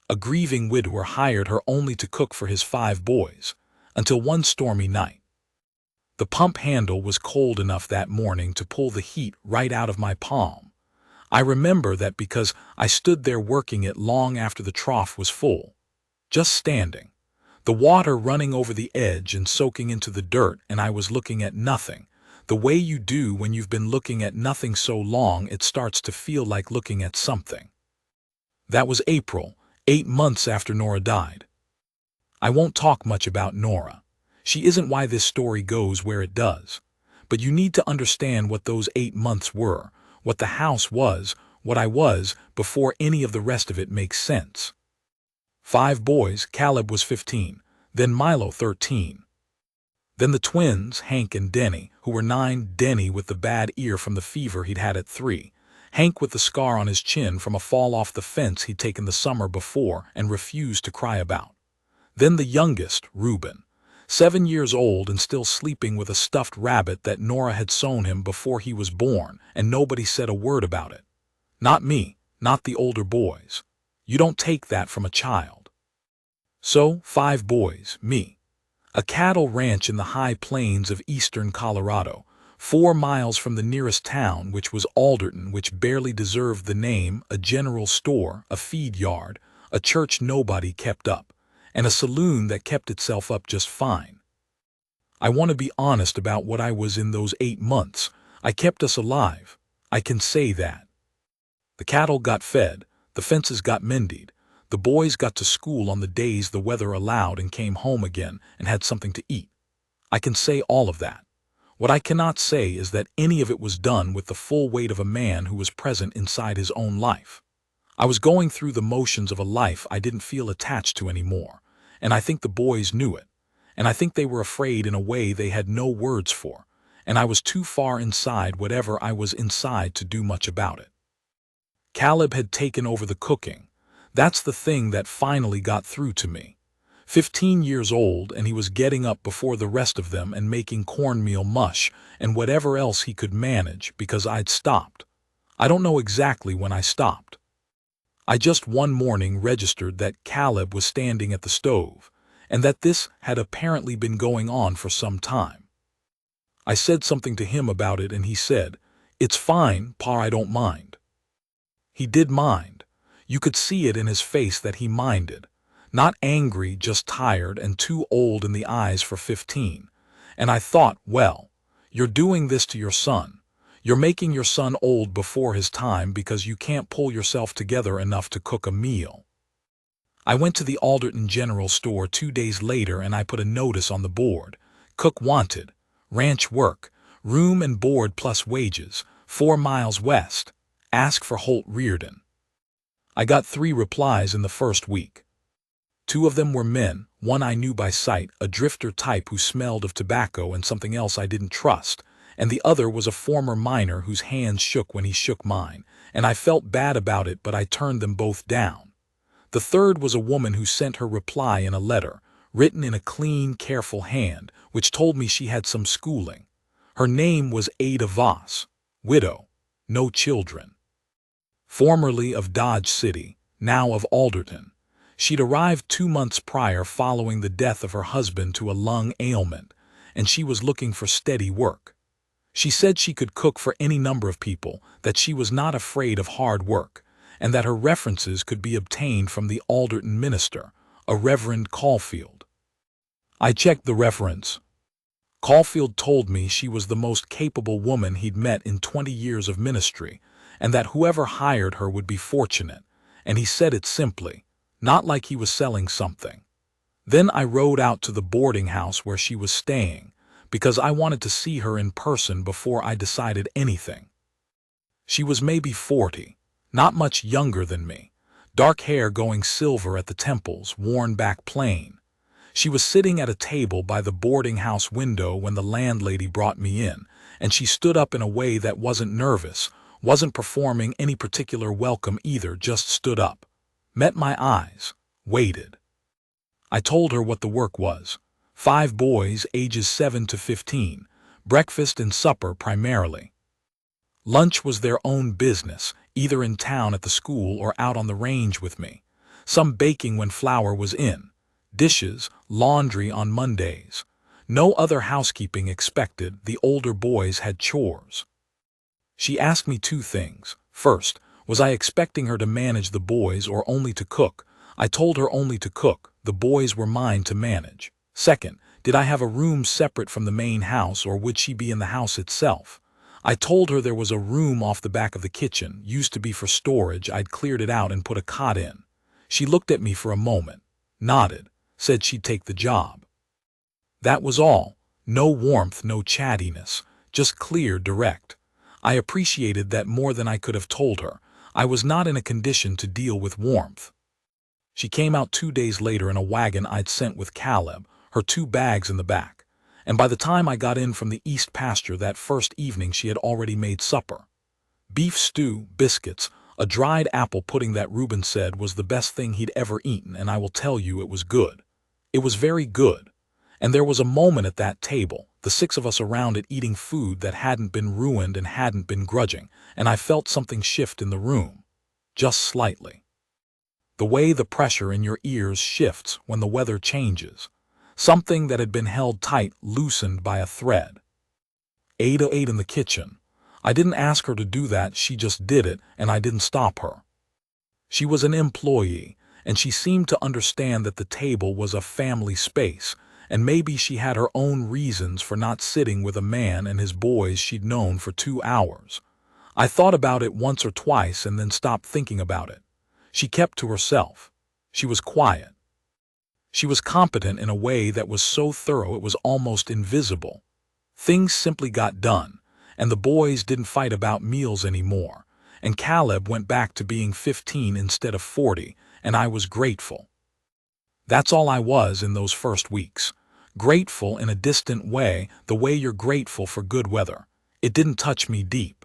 A grieving widower hired her only to cook for his 5 boys, until one stormy night. The pump handle was cold enough that morning to pull the heat right out of my palm. I remember that because I stood there working it long after the trough was full, just standing, the water running over the edge and soaking into the dirt, and I was looking at nothing, the way you do when you've been looking at nothing so long it starts to feel like looking at something. That was April, 8 months after Nora died. I won't talk much about Nora. She isn't why this story goes where it does. But you need to understand what those 8 months were, what the house was, what I was, before any of the rest of it makes sense. 5 boys, Caleb was 15, then Milo 13. Then the twins, Hank and Denny, who were 9, Denny with the bad ear from the fever he'd had at 3, Hank with the scar on his chin from a fall off the fence he'd taken the summer before and refused to cry about. Then the youngest, Reuben, 7 years old and still sleeping with a stuffed rabbit that Nora had sewn him before he was born, and nobody said a word about it. Not me, not the older boys. You don't take that from a child. So, 5 boys, me. A cattle ranch in the high plains of eastern Colorado, 4 miles from the nearest town, which was Alderton, which barely deserved the name, a general store, a feed yard, a church nobody kept up, and a saloon that kept itself up just fine. I want to be honest about what I was in those 8 months. I kept us alive. I can say that. The cattle got fed, the fences got mended, the boys got to school on the days the weather allowed and came home again and had something to eat. I can say all of that. What I cannot say is that any of it was done with the full weight of a man who was present inside his own life. I was going through the motions of a life I didn't feel attached to anymore, and I think the boys knew it, and I think they were afraid in a way they had no words for, and I was too far inside whatever I was inside to do much about it. Caleb had taken over the cooking. That's the thing that finally got through to me. 15 years old, and he was getting up before the rest of them and making cornmeal mush and whatever else he could manage because I'd stopped. I don't know exactly when I stopped. I just one morning registered that Caleb was standing at the stove, and that this had apparently been going on for some time. I said something to him about it, and he said, "It's fine, Pa, I don't mind." He did mind. You could see it in his face that he minded. Not angry, just tired and too old in the eyes for 15. And I thought, well, you're doing this to your son. You're making your son old before his time because you can't pull yourself together enough to cook a meal. I went to the Alderton General Store 2 days later and I put a notice on the board. Cook wanted. Ranch work. Room and board plus wages. 4 miles west. Ask for Holt Reardon. I got 3 replies in the first week. 2 of them were men, one I knew by sight, a drifter type who smelled of tobacco and something else I didn't trust, and the other was a former miner whose hands shook when he shook mine, and I felt bad about it, but I turned them both down. The third was a woman who sent her reply in a letter, written in a clean, careful hand, which told me she had some schooling. Her name was Ada Voss, widow, no children. Formerly of Dodge City, now of Alderton. She'd arrived 2 months prior following the death of her husband to a lung ailment, and she was looking for steady work. She said she could cook for any number of people, that she was not afraid of hard work, and that her references could be obtained from the Alderton minister, a Reverend Caulfield. I checked the reference. Caulfield told me she was the most capable woman he'd met in 20 years of ministry, and that whoever hired her would be fortunate, and he said it simply, not like he was selling something. Then I rode out to the boarding house where she was staying, because I wanted to see her in person before I decided anything. She was maybe 40, not much younger than me, dark hair going silver at the temples, worn back plain. She was sitting at a table by the boarding house window when the landlady brought me in, and she stood up in a way that wasn't nervous, wasn't performing any particular welcome either, just stood up, met my eyes, waited. I told her what the work was. 5 boys, ages 7 to 15, breakfast and supper primarily. Lunch was their own business, either in town at the school or out on the range with me. some baking when flour was in, dishes, laundry on Mondays. No other housekeeping expected. The older boys had chores. She asked me two things. First, was I expecting her to manage the boys or only to cook? I told her only to cook. The boys were mine to manage. Second, did I have a room separate from the main house, or would she be in the house itself? I told her there was a room off the back of the kitchen, used to be for storage. I'd cleared it out and put a cot in. She looked at me for a moment, nodded, said she'd take the job. That was all. No warmth, no chattiness, just clear, direct. I appreciated that more than I could have told her. I was not in a condition to deal with warmth. She came out 2 days later in a wagon I'd sent with Caleb, her 2 bags in the back. And by the time I got in from the east pasture that first evening, she had already made supper. Beef stew, biscuits, a dried apple pudding that Reuben said was the best thing he'd ever eaten, and I will tell you it was good. It was very good. And there was a moment at that table, the 6 of us around it eating food that hadn't been ruined and hadn't been grudging, and I felt something shift in the room. Just slightly. The way the pressure in your ears shifts when the weather changes. Something that had been held tight loosened by a thread. Ada ate in the kitchen. I didn't ask her to do that, she just did it, and I didn't stop her. She was an employee, and she seemed to understand that the table was a family space, and maybe she had her own reasons for not sitting with a man and his boys she'd known for 2 hours. I thought about it once or twice and then stopped thinking about it. She kept to herself. She was quiet. She was competent in a way that was so thorough it was almost invisible. Things simply got done, and the boys didn't fight about meals anymore, and Caleb went back to being 15 instead of 40, and I was grateful. That's all I was in those first weeks. Grateful in a distant way, the way you're grateful for good weather. It didn't touch me deep.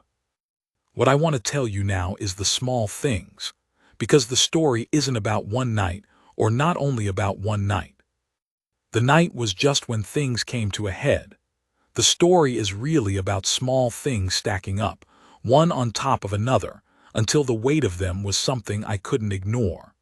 What I want to tell you now is the small things, because the story isn't about one night, or not only about one night. The night was just when things came to a head. The story is really about small things stacking up, one on top of another, until the weight of them was something I couldn't ignore.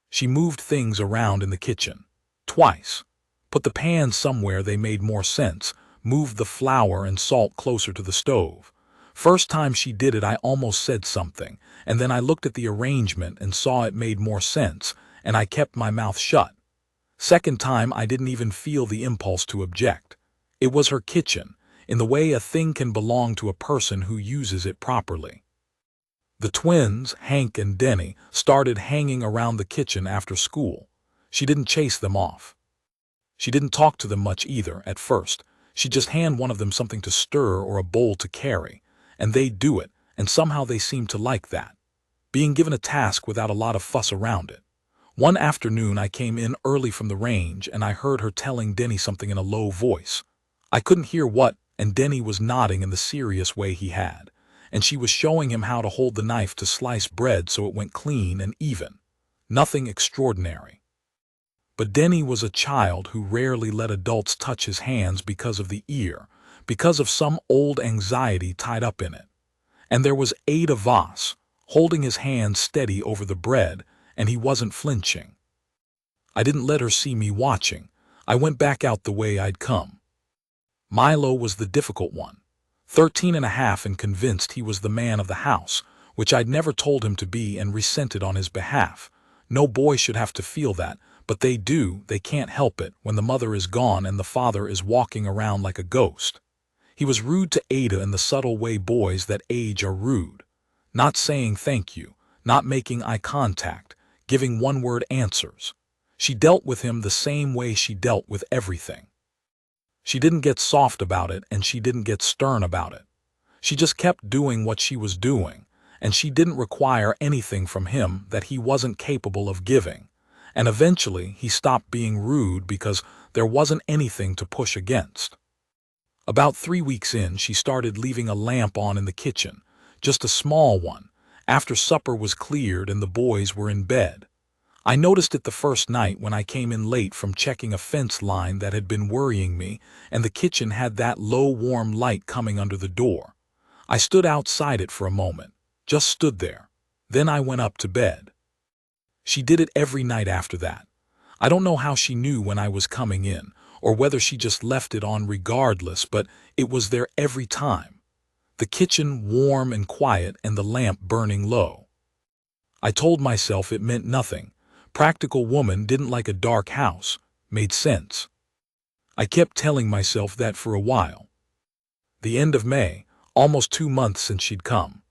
She moved things around in the kitchen. Twice. Put the pans somewhere they made more sense, moved the flour and salt closer to the stove. First time she did it, I almost said something, and then I looked at the arrangement and saw it made more sense, and I kept my mouth shut. Second time, I didn't even feel the impulse to object. It was her kitchen, in the way a thing can belong to a person who uses it properly. The twins, Hank and Denny, started hanging around the kitchen after school. She didn't chase them off. She didn't talk to them much either at first. She'd just hand one of them something to stir or a bowl to carry, and they'd do it, and somehow they seemed to like that, being given a task without a lot of fuss around it. One afternoon I came in early from the range and I heard her telling Denny something in a low voice. I couldn't hear what, and Denny was nodding in the serious way he had, and she was showing him how to hold the knife to slice bread so it went clean and even. Nothing extraordinary. But Denny was a child who rarely let adults touch his hands because of the ear, because of some old anxiety tied up in it. And there was Ada Voss, holding his hand steady over the bread, and he wasn't flinching. I didn't let her see me watching. I went back out the way I'd come. Milo was the difficult one. 13 and a half and convinced he was the man of the house, which I'd never told him to be, and resented on his behalf. No boy should have to feel that, but they do. They can't help it when the mother is gone and the father is walking around like a ghost. He was rude to Ada in the subtle way boys that age are rude. Not saying thank you, not making eye contact, giving one-word answers. She dealt with him the same way she dealt with everything. She didn't get soft about it, and she didn't get stern about it. She just kept doing what she was doing, and she didn't require anything from him that he wasn't capable of giving. And eventually he stopped being rude because there wasn't anything to push against. About 3 weeks in, she started leaving a lamp on in the kitchen, just a small one, after supper was cleared and the boys were in bed. I noticed it the first night when I came in late from checking a fence line that had been worrying me, and the kitchen had that low warm light coming under the door. I stood outside it for a moment, just stood there. Then I went up to bed. She did it every night after that. I don't know how she knew when I was coming in, or whether she just left it on regardless, but it was there every time. The kitchen warm and quiet and the lamp burning low. I told myself it meant nothing. Practical woman didn't like a dark house. Made sense. I kept telling myself that for a while. The end of May, almost 2 months since she'd come.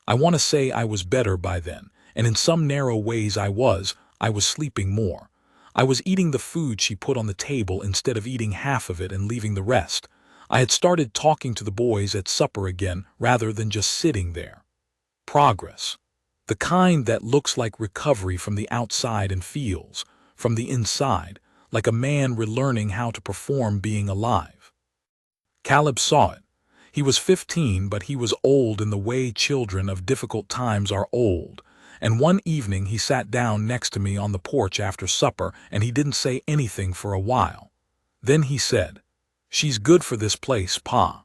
I want to say I was better by then, and in some narrow ways I was sleeping more. I was eating the food she put on the table instead of eating half of it and leaving the rest. I had started talking to the boys at supper again rather than just sitting there. Progress. The kind that looks like recovery from the outside and feels, from the inside, like a man relearning how to perform being alive. Caleb saw it. He was 15, but he was old in the way children of difficult times are old. And one evening he sat down next to me on the porch after supper, and he didn't say anything for a while. Then he said, "She's good for this place, Pa."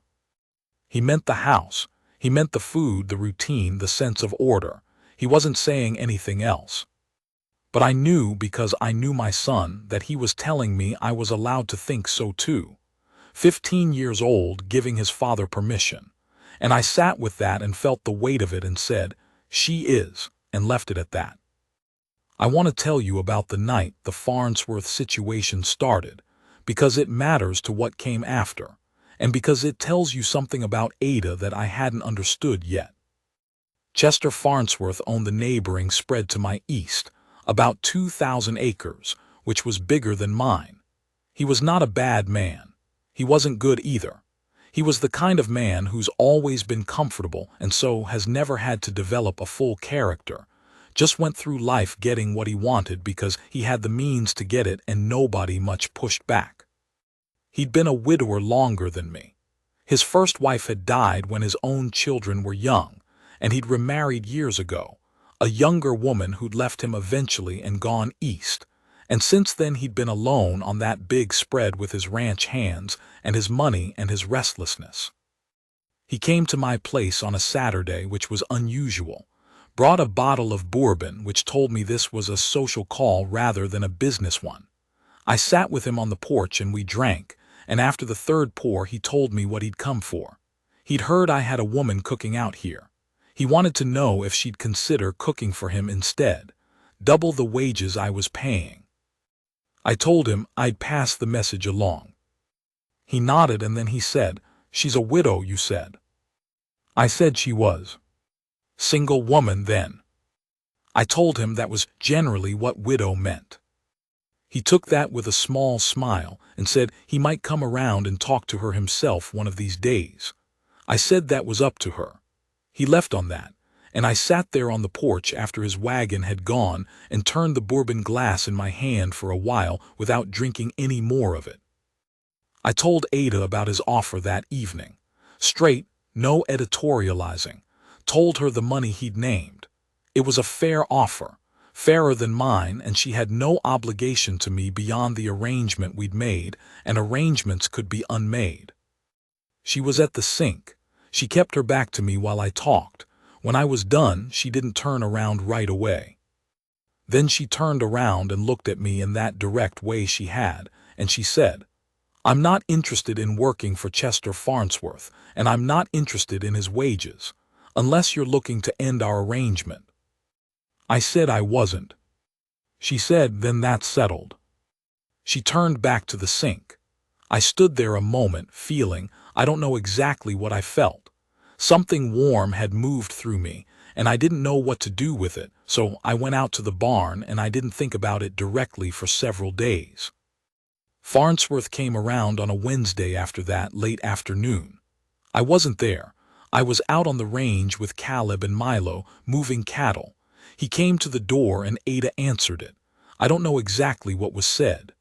He meant the house. He meant the food, the routine, the sense of order. He wasn't saying anything else. But I knew, because I knew my son, that he was telling me I was allowed to think so too. 15 years old, giving his father permission. And I sat with that and felt the weight of it and said, "She is," and left it at that. I want to tell you about the night the Farnsworth situation started, because it matters to what came after, and because it tells you something about Ada that I hadn't understood yet. Chester Farnsworth owned the neighboring spread to my east, about 2,000 acres, which was bigger than mine. He was not a bad man. He wasn't good either. He was the kind of man who's always been comfortable and so has never had to develop a full character, just went through life getting what he wanted because he had the means to get it and nobody much pushed back. He'd been a widower longer than me. His first wife had died when his own children were young, and he'd remarried years ago, a younger woman who'd left him eventually and gone east, and since then he'd been alone on that big spread with his ranch hands and his money and his restlessness. He came to my place on a Saturday, which was unusual, brought a bottle of bourbon, which told me this was a social call rather than a business one. I sat with him on the porch and we drank, and after the third pour he told me what he'd come for. He'd heard I had a woman cooking out here. He wanted to know if she'd consider cooking for him instead, double the wages I was paying. I told him I'd pass the message along. He nodded and then he said, "She's a widow, you said?" I said she was. Single woman then. I told him that was generally what widow meant. He took that with a small smile and said he might come around and talk to her himself one of these days. I said that was up to her. He left on that, and I sat there on the porch after his wagon had gone and turned the bourbon glass in my hand for a while without drinking any more of it. I told Ada about his offer that evening. Straight, no editorializing. Told her the money he'd named. It was a fair offer, fairer than mine, and she had no obligation to me beyond the arrangement we'd made, and arrangements could be unmade. She was at the sink. She kept her back to me while I talked. When I was done, she didn't turn around right away. Then she turned around and looked at me in that direct way she had, and she said, "I'm not interested in working for Chester Farnsworth, and I'm not interested in his wages, unless you're looking to end our arrangement." I said I wasn't. She said, "Then that's settled." She turned back to the sink. I stood there a moment, feeling, I don't know exactly what I felt. Something warm had moved through me, and I didn't know what to do with it, so I went out to the barn and I didn't think about it directly for several days. Farnsworth came around on a Wednesday after that, late afternoon. I wasn't there. I was out on the range with Caleb and Milo, moving cattle. He came to the door and Ada answered it. I don't know exactly what was said.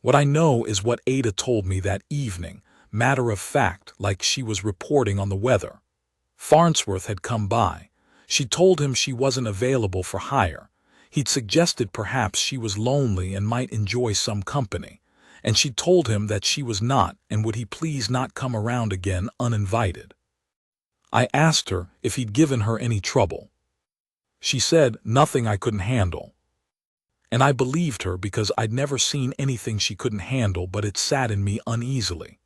What I know is what Ada told me that evening, matter of fact, like she was reporting on the weather. Farnsworth had come by. She told him she wasn't available for hire. He'd suggested perhaps she was lonely and might enjoy some company, and she told him that she was not, and would he please not come around again uninvited. I asked her if he'd given her any trouble. She said nothing I couldn't handle. And I believed her because I'd never seen anything she couldn't handle, but it sat in me uneasily.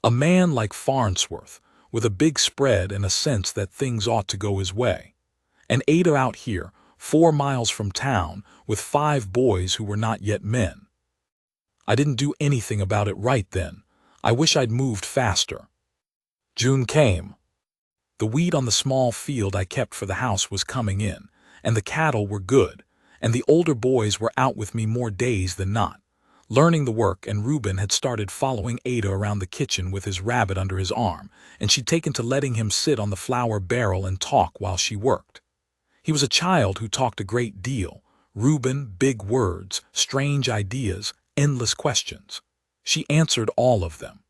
A man like Farnsworth, with a big spread and a sense that things ought to go his way. And Ada out here, 4 miles from town, with 5 boys who were not yet men. I didn't do anything about it right then. I wish I'd moved faster. June came. The wheat on the small field I kept for the house was coming in, and the cattle were good, and the older boys were out with me more days than not, learning the work, and Reuben had started following Ada around the kitchen with his rabbit under his arm, and she'd taken to letting him sit on the flour barrel and talk while she worked. He was a child who talked a great deal. Reuben, big words, strange ideas, endless questions. She answered all of them.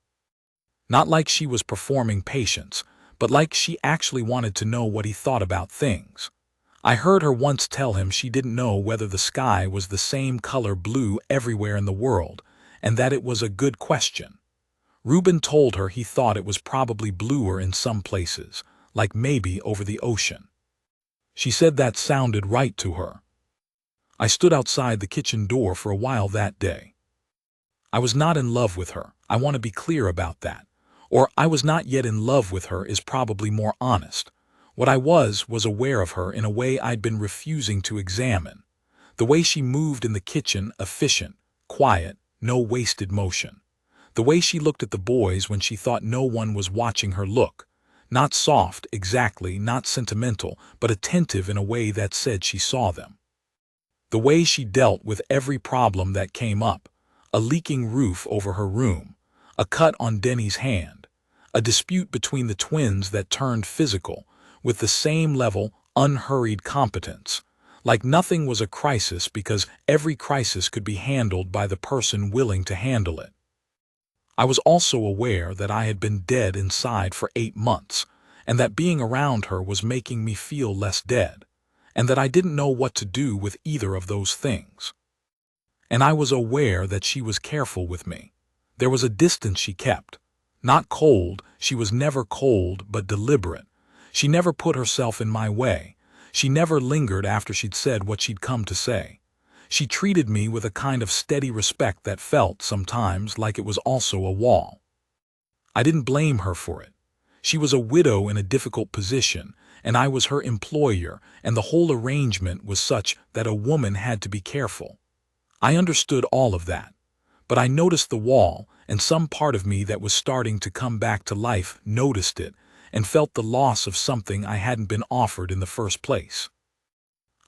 Not like she was performing patience, but like she actually wanted to know what he thought about things. I heard her once tell him she didn't know whether the sky was the same color blue everywhere in the world, and that it was a good question. Reuben told her he thought it was probably bluer in some places, like maybe over the ocean. She said that sounded right to her. I stood outside the kitchen door for a while that day. I was not in love with her. I want to be clear about that. Or I was not yet in love with her is probably more honest. What I was aware of her in a way I'd been refusing to examine. The way she moved in the kitchen, efficient, quiet, no wasted motion. The way she looked at the boys when she thought no one was watching her look. Not soft, exactly, not sentimental, but attentive in a way that said she saw them. The way she dealt with every problem that came up. A leaking roof over her room. A cut on Denny's hand. A dispute between the twins that turned physical, with the same level, unhurried competence. Like nothing was a crisis because every crisis could be handled by the person willing to handle it. I was also aware that I had been dead inside for 8 months, and that being around her was making me feel less dead, and that I didn't know what to do with either of those things. And I was aware that she was careful with me. There was a distance she kept. Not cold, she was never cold, but deliberate. She never put herself in my way. She never lingered after she'd said what she'd come to say. She treated me with a kind of steady respect that felt, sometimes, like it was also a wall. I didn't blame her for it. She was a widow in a difficult position, and I was her employer, and the whole arrangement was such that a woman had to be careful. I understood all of that. But I noticed the wall, and some part of me that was starting to come back to life noticed it, and felt the loss of something I hadn't been offered in the first place.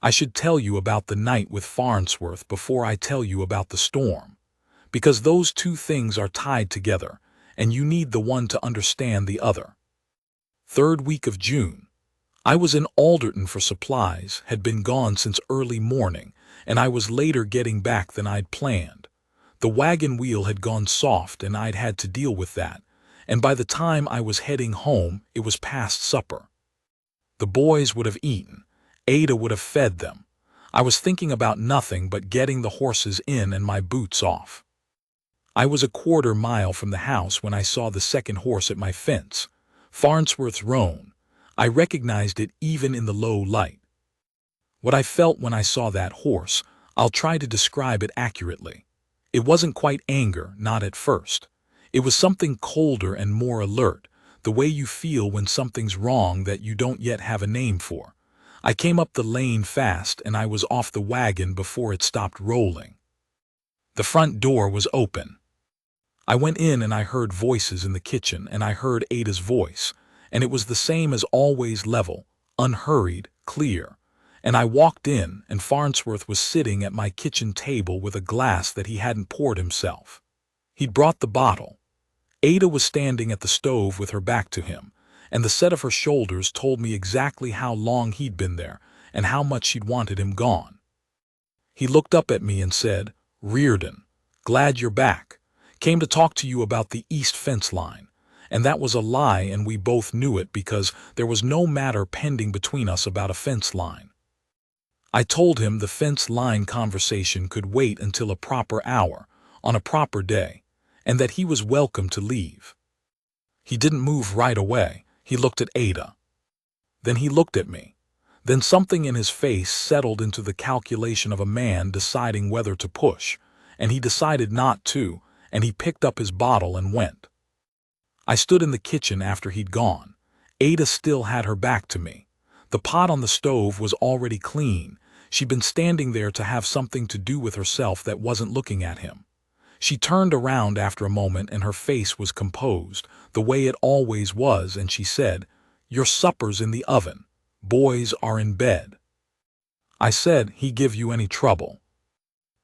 I should tell you about the night with Farnsworth before I tell you about the storm, because those two things are tied together, and you need the one to understand the other. 3rd week of June. I was in Alderton for supplies, had been gone since early morning, and I was later getting back than I'd planned. The wagon wheel had gone soft and I'd had to deal with that, and by the time I was heading home, it was past supper. The boys would have eaten. Ada would have fed them. I was thinking about nothing but getting the horses in and my boots off. I was a 1/4 mile from the house when I saw the second horse at my fence, Farnsworth's roan. I recognized it even in the low light. What I felt when I saw that horse, I'll try to describe it accurately. It wasn't quite anger, not at first. It was something colder and more alert, the way you feel when something's wrong that you don't yet have a name for. I came up the lane fast and I was off the wagon before it stopped rolling. The front door was open. I went in and I heard voices in the kitchen, and I heard Ada's voice, and it was the same as always, level, unhurried, clear. And I walked in, and Farnsworth was sitting at my kitchen table with a glass that he hadn't poured himself. He'd brought the bottle. Ada was standing at the stove with her back to him, and the set of her shoulders told me exactly how long he'd been there and how much she'd wanted him gone. He looked up at me and said, "Reardon, glad you're back. Came to talk to you about the east fence line." And that was a lie, and we both knew it because there was no matter pending between us about a fence line. I told him the fence line conversation could wait until a proper hour, on a proper day, and that he was welcome to leave. He didn't move right away. He looked at Ada. Then he looked at me. Then something in his face settled into the calculation of a man deciding whether to push, and he decided not to, and he picked up his bottle and went. I stood in the kitchen after he'd gone. Ada still had her back to me. The pot on the stove was already clean. She'd been standing there to have something to do with herself that wasn't looking at him. She turned around after a moment and her face was composed, the way it always was, and she said, "Your supper's in the oven. Boys are in bed." I said, "He give you any trouble?"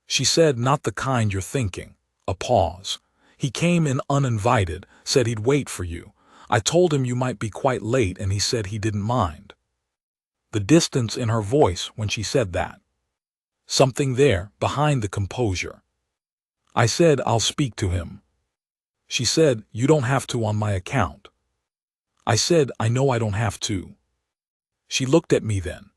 She said, "Not the kind you're thinking." A pause. "He came in uninvited, said he'd wait for you. I told him you might be quite late and he said he didn't mind." The distance in her voice when she said that. Something there, behind the composure. I said, "I'll speak to him." She said, "You don't have to on my account." I said, "I know I don't have to." She looked at me then.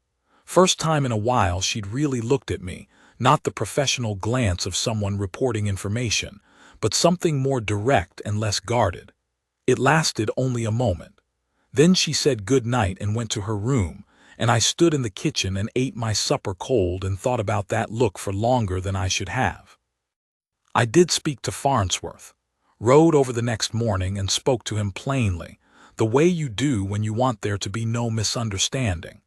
First time in a while she'd really looked at me, not the professional glance of someone reporting information, but something more direct and less guarded. It lasted only a moment. Then she said good night and went to her room, and I stood in the kitchen and ate my supper cold and thought about that look for longer than I should have. I did speak to Farnsworth. Rode over the next morning and spoke to him plainly, the way you do when you want there to be no misunderstanding.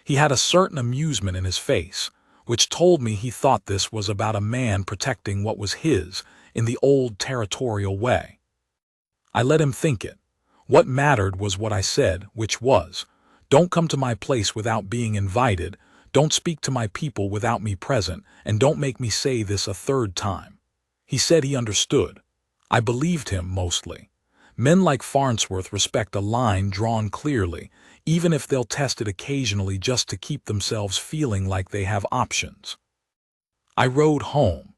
He had a certain amusement in his face, which told me he thought this was about a man protecting what was his in the old territorial way. I let him think it. What mattered was what I said, which was, "Don't come to my place without being invited, don't speak to my people without me present, and don't make me say this a third time." He said he understood. I believed him mostly. Men like Farnsworth respect a line drawn clearly, even if they'll test it occasionally just to keep themselves feeling like they have options. I rode home.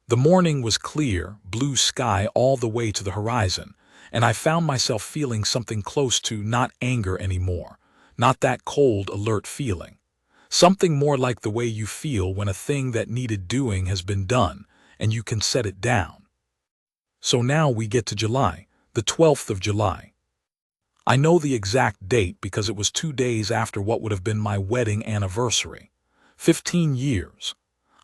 The morning was clear, blue sky all the way to the horizon, and I found myself feeling something close to not anger anymore, not that cold, alert feeling. Something more like the way you feel when a thing that needed doing has been done, and you can set it down. So now we get to July, the 12th of July. I know the exact date because it was 2 days after what would have been my wedding anniversary. 15 years.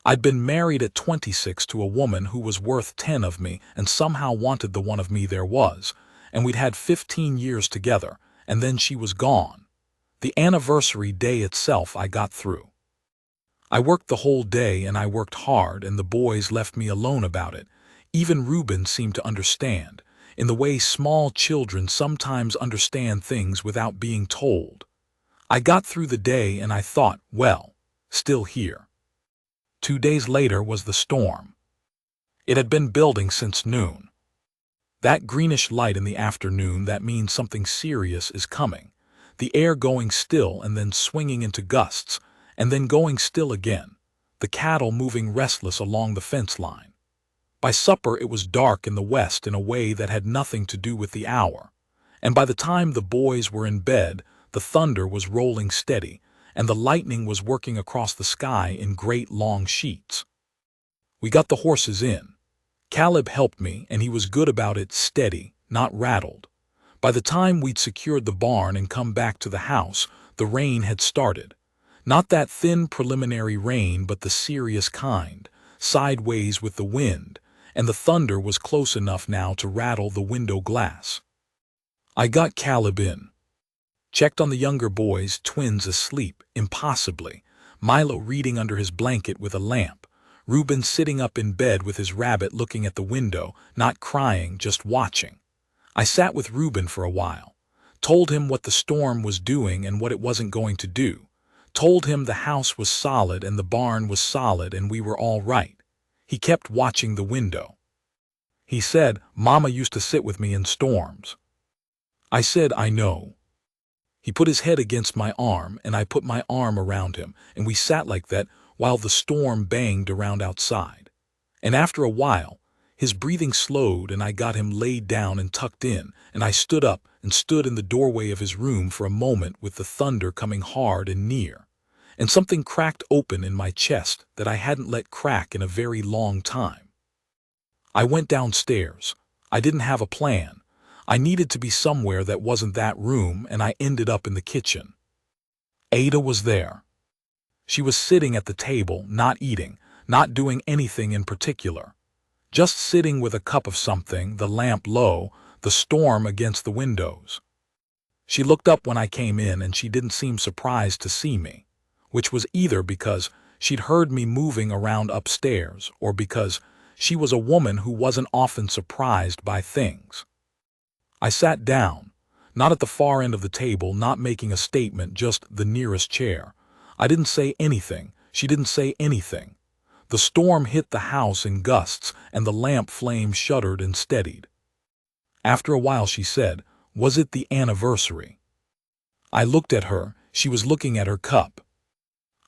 I'd been married at 26 to a woman who was worth 10 of me and somehow wanted the one of me there was, and we'd had 15 years together, and then she was gone. The anniversary day itself I got through. I worked the whole day and I worked hard and the boys left me alone about it. Even Reuben seemed to understand, in the way small children sometimes understand things without being told. I got through the day and I thought, well, still here. 2 days later was the storm. It had been building since noon. That greenish light in the afternoon, that means something serious is coming. The air going still and then swinging into gusts, and then going still again. The cattle moving restless along the fence line. By supper it was dark in the west in a way that had nothing to do with the hour. And by the time the boys were in bed, the thunder was rolling steady, and the lightning was working across the sky in great long sheets. We got the horses in. Caleb helped me, and he was good about it, steady, not rattled. By the time we'd secured the barn and come back to the house, the rain had started. Not that thin preliminary rain, but the serious kind, sideways with the wind, and the thunder was close enough now to rattle the window glass. I got Caleb in. Checked on the younger boys, twins asleep, impossibly. Milo reading under his blanket with a lamp. Reuben sitting up in bed with his rabbit looking at the window, not crying, just watching. I sat with Reuben for a while. Told him what the storm was doing and what it wasn't going to do. Told him the house was solid and the barn was solid and we were all right. He kept watching the window. He said, "Mama used to sit with me in storms." I said, "I know." He put his head against my arm and I put my arm around him, and we sat like that while the storm banged around outside. And after a while, his breathing slowed and I got him laid down and tucked in, and I stood up and stood in the doorway of his room for a moment with the thunder coming hard and near. And something cracked open in my chest that I hadn't let crack in a very long time. I went downstairs. I didn't have a plan. I needed to be somewhere that wasn't that room, and I ended up in the kitchen. Ada was there. She was sitting at the table, not eating, not doing anything in particular. Just sitting with a cup of something, the lamp low, the storm against the windows. She looked up when I came in and she didn't seem surprised to see me, which was either because she'd heard me moving around upstairs or because she was a woman who wasn't often surprised by things. I sat down, not at the far end of the table, not making a statement, just the nearest chair. I didn't say anything. She didn't say anything. The storm hit the house in gusts and the lamp flame shuddered and steadied. After a while she said, "Was it the anniversary?" I looked at her. She was looking at her cup.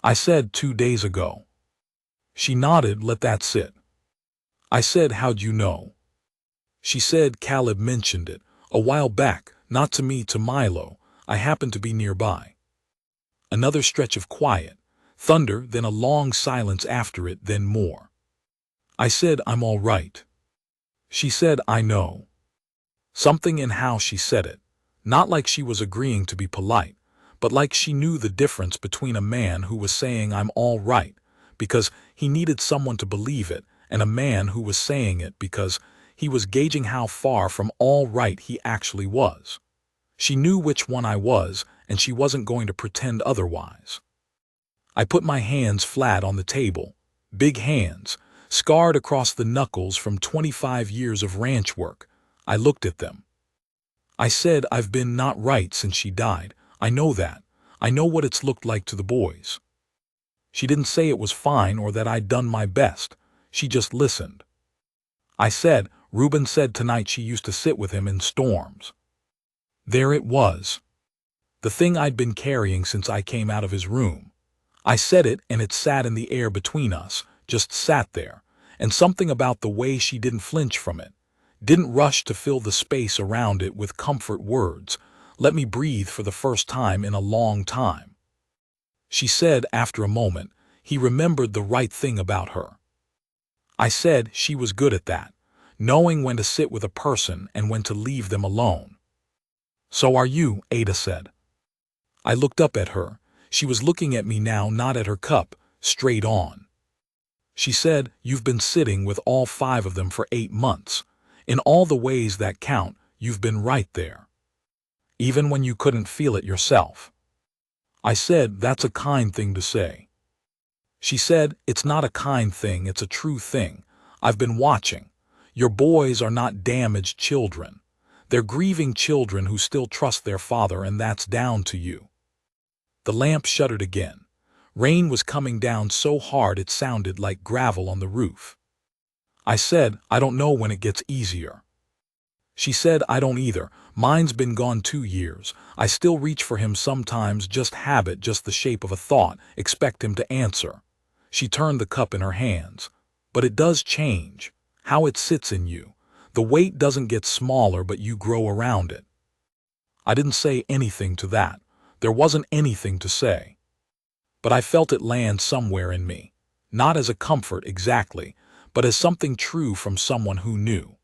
I said, 2 days ago. She nodded. Let that sit. I said, how'd you know? She said, Caleb mentioned it a while back, not to me, to Milo. I happened to be nearby. Another stretch of quiet, thunder, then a long silence after it, then more. I said, I'm all right. She said, I know. Something in how she said it, not like she was agreeing to be polite, but like she knew the difference between a man who was saying I'm all right because he needed someone to believe it, and a man who was saying it because he was gauging how far from all right he actually was. She knew which one I was, and she wasn't going to pretend otherwise. I put my hands flat on the table, big hands, scarred across the knuckles from 25 years of ranch work. I looked at them. I said, I've been not right since she died. I know that. I know what it's looked like to the boys. She didn't say it was fine or that I'd done my best. She just listened. I said, Reuben said tonight she used to sit with him in storms. There it was. The thing I'd been carrying since I came out of his room. I said it, and it sat in the air between us, just sat there, and something about the way she didn't flinch from it, didn't rush to fill the space around it with comfort words, let me breathe for the first time in a long time. She said, after a moment, he remembered the right thing about her. I said she was good at that, knowing when to sit with a person and when to leave them alone. So are you, Ada said. I looked up at her. She was looking at me now, not at her cup, straight on. She said, you've been sitting with all 5 of them for 8 months. In all the ways that count, you've been right there. Even when you couldn't feel it yourself. I said, that's a kind thing to say. She said, it's not a kind thing, it's a true thing. I've been watching. Your boys are not damaged children. They're grieving children who still trust their father, and that's down to you. The lamp shuddered again. Rain was coming down so hard it sounded like gravel on the roof. I said, I don't know when it gets easier. She said, I don't either. Mine's been gone 2 years. I still reach for him sometimes, just habit, just the shape of a thought, expect him to answer. She turned the cup in her hands. But it does change. How it sits in you. The weight doesn't get smaller, but you grow around it. I didn't say anything to that. There wasn't anything to say. But I felt it land somewhere in me. Not as a comfort exactly, but as something true from someone who knew.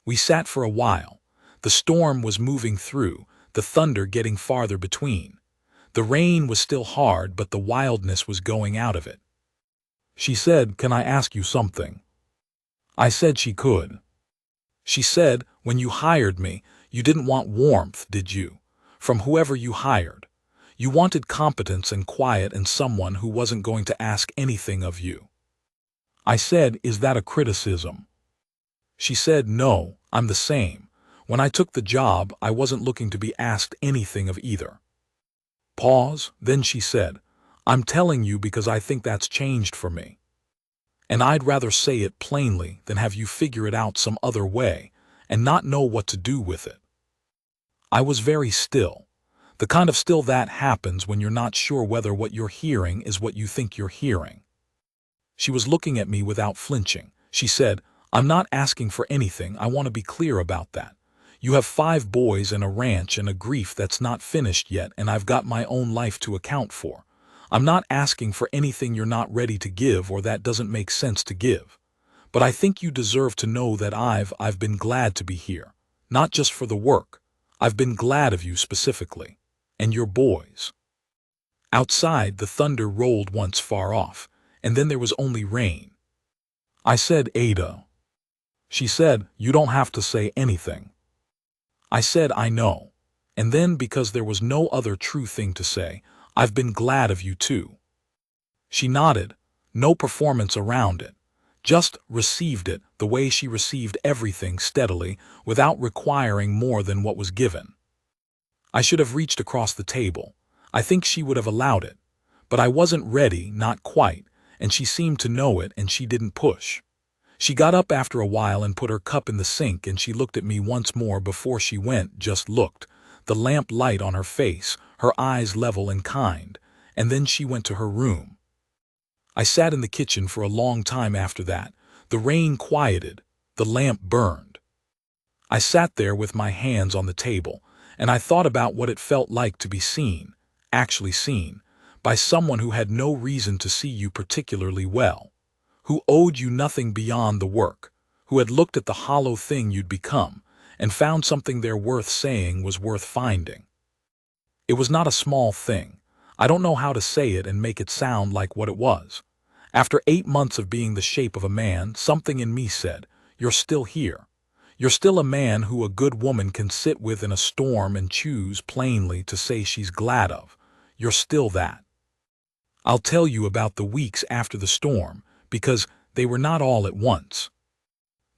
We sat for a while. The storm was moving through, the thunder getting farther between. The rain was still hard, but the wildness was going out of it. She said, can I ask you something? I said she could. She said, when you hired me, you didn't want warmth, did you? From whoever you hired. You wanted competence and quiet and someone who wasn't going to ask anything of you. I said, is that a criticism? She said, no, I'm the same. When I took the job, I wasn't looking to be asked anything of either. Pause, then she said, I'm telling you because I think that's changed for me. And I'd rather say it plainly than have you figure it out some other way and not know what to do with it. I was very still. The kind of still that happens when you're not sure whether what you're hearing is what you think you're hearing. She was looking at me without flinching. She said, I'm not asking for anything. I want to be clear about that. You have 5 boys and a ranch and a grief that's not finished yet, and I've got my own life to account for. I'm not asking for anything you're not ready to give or that doesn't make sense to give. But I think you deserve to know that I've been glad to be here. Not just for the work. I've been glad of you specifically. And your boys. Outside, the thunder rolled once far off, and then there was only rain. I said, "Ada." She said, "You don't have to say anything." I said, "I know." And then, because there was no other true thing to say, "I've been glad of you too." She nodded, no performance around it, just received it the way she received everything, steadily, without requiring more than what was given. I should have reached across the table. I think she would have allowed it. But I wasn't ready, not quite, and she seemed to know it, and she didn't push. She got up after a while and put her cup in the sink, and she looked at me once more before she went, just looked, the lamp light on her face, her eyes level and kind, and then she went to her room. I sat in the kitchen for a long time after that. The rain quieted, the lamp burned. I sat there with my hands on the table, and I thought about what it felt like to be seen, actually seen, by someone who had no reason to see you particularly well, who owed you nothing beyond the work, who had looked at the hollow thing you'd become, and found something there worth saying was worth finding. It was not a small thing. I don't know how to say it and make it sound like what it was. After 8 months of being the shape of a man, something in me said, "You're still here. You're still a man who a good woman can sit with in a storm and choose plainly to say she's glad of. You're still that." I'll tell you about the weeks after the storm, because they were not all at once.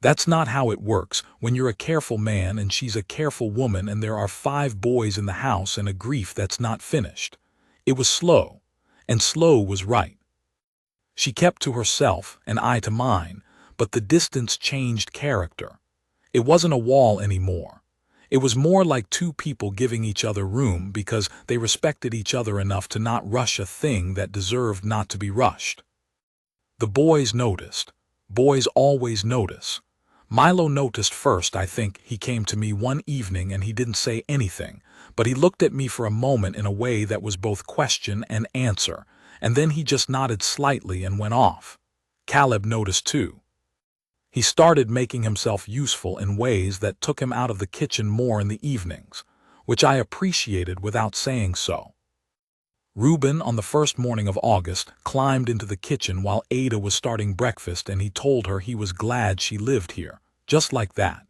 That's not how it works when you're a careful man and she's a careful woman and there are 5 boys in the house and a grief that's not finished. It was slow, and slow was right. She kept to herself and I to mine, but the distance changed character. It wasn't a wall anymore. It was more like 2 people giving each other room because they respected each other enough to not rush a thing that deserved not to be rushed. The boys noticed. Boys always notice. Milo noticed first. I think he came to me one evening and he didn't say anything, but he looked at me for a moment in a way that was both question and answer, and then he just nodded slightly and went off. Caleb noticed too. He started making himself useful in ways that took him out of the kitchen more in the evenings, which I appreciated without saying so. Reuben, on the first morning of August, climbed into the kitchen while Ada was starting breakfast, and he told her he was glad she lived here, just like that.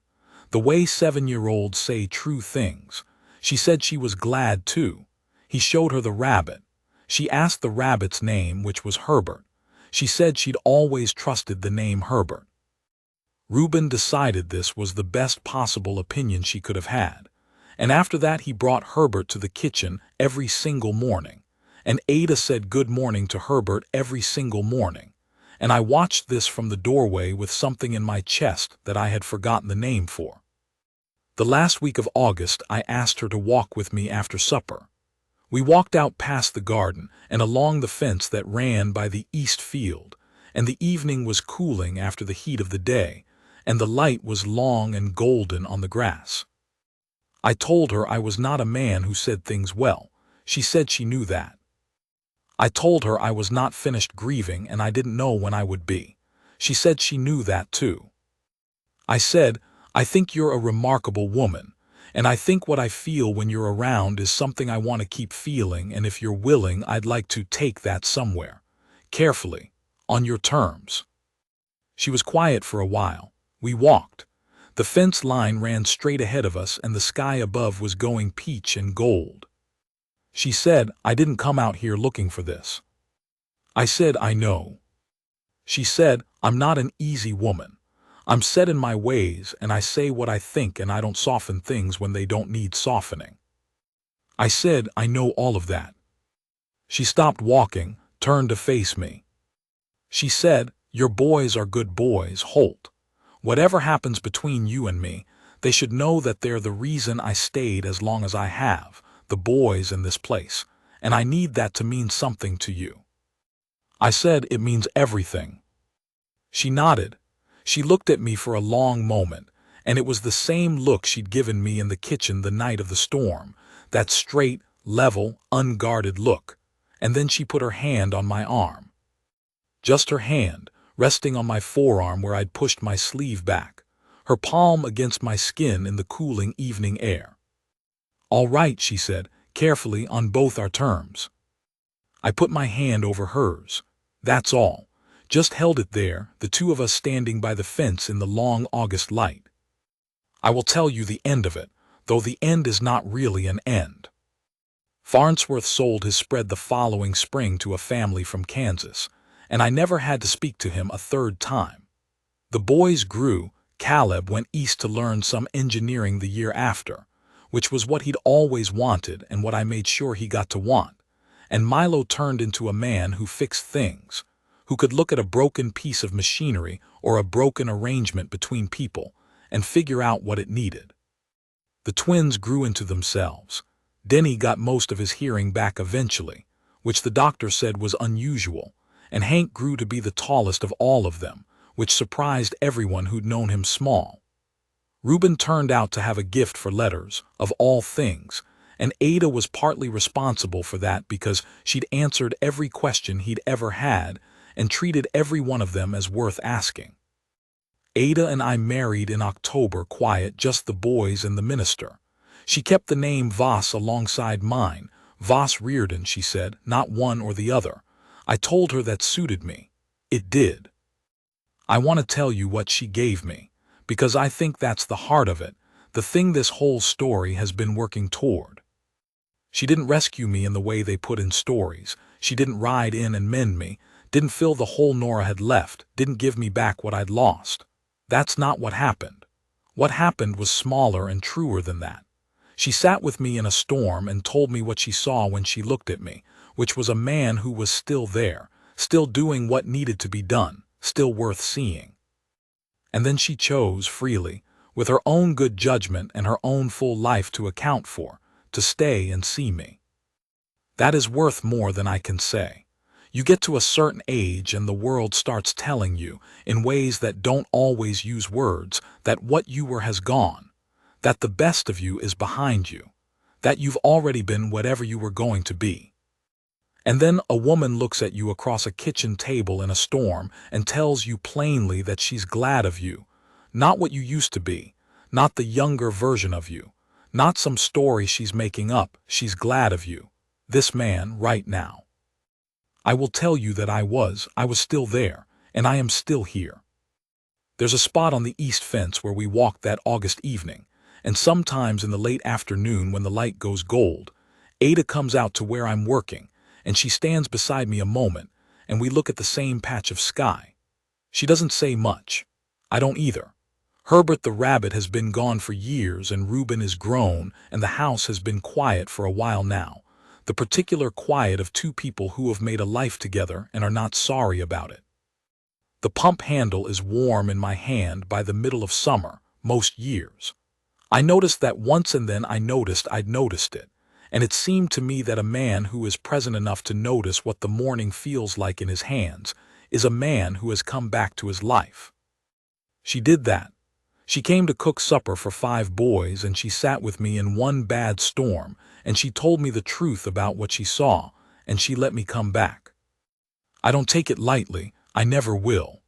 The way 7-year-olds say true things. She said she was glad too. He showed her the rabbit. She asked the rabbit's name, which was Herbert. She said she'd always trusted the name Herbert. Reuben decided this was the best possible opinion she could have had, and after that he brought Herbert to the kitchen every single morning, and Ada said good morning to Herbert every single morning, and I watched this from the doorway with something in my chest that I had forgotten the name for. The last week of August I asked her to walk with me after supper. We walked out past the garden and along the fence that ran by the east field, and the evening was cooling after the heat of the day, and the light was long and golden on the grass. I told her I was not a man who said things well. She said she knew that. I told her I was not finished grieving and I didn't know when I would be. She said she knew that too. I said, "I think you're a remarkable woman, and I think what I feel when you're around is something I want to keep feeling, and if you're willing, I'd like to take that somewhere. Carefully, on your terms." She was quiet for a while. We walked. The fence line ran straight ahead of us and the sky above was going peach and gold. She said, "I didn't come out here looking for this." I said, "I know." She said, "I'm not an easy woman. I'm set in my ways and I say what I think and I don't soften things when they don't need softening." I said, "I know all of that." She stopped walking, turned to face me. She said, "Your boys are good boys, Holt. Whatever happens between you and me, they should know that they're the reason I stayed as long as I have, the boys in this place, and I need that to mean something to you." I said, "It means everything." She nodded. She looked at me for a long moment, and it was the same look she'd given me in the kitchen the night of the storm, that straight, level, unguarded look, and then she put her hand on my arm. Just her hand, resting on my forearm where I'd pushed my sleeve back, her palm against my skin in the cooling evening air. "All right," she said, "carefully on both our terms." I put my hand over hers. That's all. Just held it there, the two of us standing by the fence in the long August light. I will tell you the end of it, though the end is not really an end. Farnsworth sold his spread the following spring to a family from Kansas, and I never had to speak to him a third time. The boys grew. Caleb went east to learn some engineering the year after, which was what he'd always wanted and what I made sure he got to want. And Milo turned into a man who fixed things, who could look at a broken piece of machinery or a broken arrangement between people and figure out what it needed. The twins grew into themselves. Denny got most of his hearing back eventually, which the doctor said was unusual, and Hank grew to be the tallest of all of them, which surprised everyone who'd known him small. Reuben turned out to have a gift for letters, of all things, and Ada was partly responsible for that because she'd answered every question he'd ever had and treated every one of them as worth asking. Ada and I married in October, quiet, just the boys and the minister. She kept the name Voss alongside mine, Voss Reardon, she said, not one or the other. I told her that suited me. It did. I want to tell you what she gave me, because I think that's the heart of it, the thing this whole story has been working toward. She didn't rescue me in the way they put in stories. She didn't ride in and mend me, didn't fill the hole Nora had left, didn't give me back what I'd lost. That's not what happened. What happened was smaller and truer than that. She sat with me in a storm and told me what she saw when she looked at me, which was a man who was still there, still doing what needed to be done, still worth seeing. And then she chose freely, with her own good judgment and her own full life to account for, to stay and see me. That is worth more than I can say. You get to a certain age and the world starts telling you, in ways that don't always use words, that what you were has gone, that the best of you is behind you, that you've already been whatever you were going to be. And then a woman looks at you across a kitchen table in a storm and tells you plainly that she's glad of you, not what you used to be, not the younger version of you, not some story she's making up. She's glad of you, this man right now. I will tell you that I was still there, and I am still here. There's a spot on the east fence where we walked that August evening, and sometimes in the late afternoon when the light goes gold, Ada comes out to where I'm working, and she stands beside me a moment, and we look at the same patch of sky. She doesn't say much. I don't either. Herbert the rabbit has been gone for years, and Reuben is grown, and the house has been quiet for a while now, the particular quiet of two people who have made a life together and are not sorry about it. The pump handle is warm in my hand by the middle of summer, most years. I noticed that once, and then I noticed I'd noticed it. And it seemed to me that a man who is present enough to notice what the morning feels like in his hands is a man who has come back to his life. She did that. She came to cook supper for 5 boys, and she sat with me in one bad storm, and she told me the truth about what she saw, and she let me come back. I don't take it lightly, I never will.